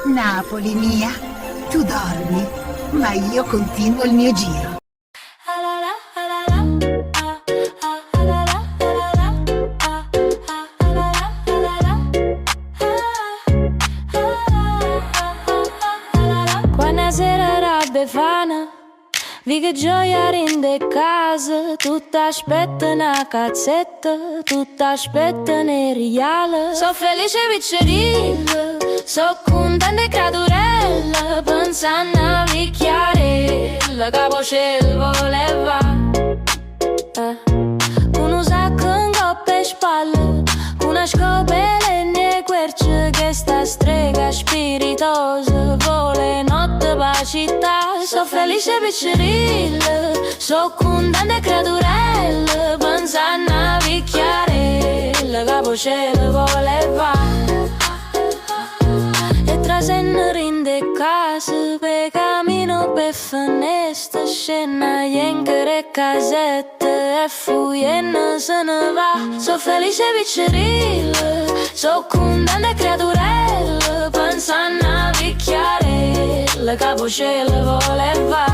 Napoli mia, tu dormi, ma io continuo il mio giro. Buonasera Befana, vi che gioia rende casa, tutta aspetta una cazzetta, tutta aspetta ne riala. So felice piccerilla, so contenta e gradurella, pensando a vicchiarella, capocello voleva. Con un sacco in coppa e spalle, con una scopella e ne querce, che sta strega spiritosa vuole notte pa' città. So felice piccerilla, so contenta e gradurella, pensando a vicchiarella, capocello voleva. E tra se ne rinde casa, per cammino per finestra, scena e casette e fuiena se ne va. So felice piccerilla, so contenta e gradurella, pensando a vicchiarella, capocello voleva.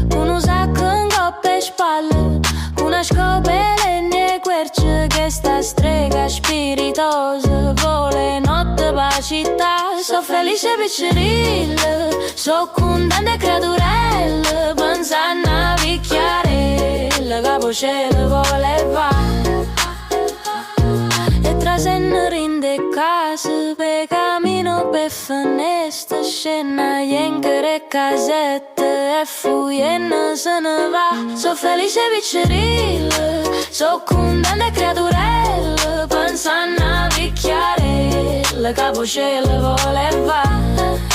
Con un sacco in coppa e spalle, con una scopella e ne querce, che sta strega spiritosa vuole notte pa' città. So felice piccerilla, so contenta e gradurella, pensando a vicchiarella, capocello voleva. E tra se ne rinde casa, per cammino per finestra, scena e casette e fuiena se ne va. So felice piccerilla, so contenta e gradurella, pensando a vicchiarella, capocello voleva.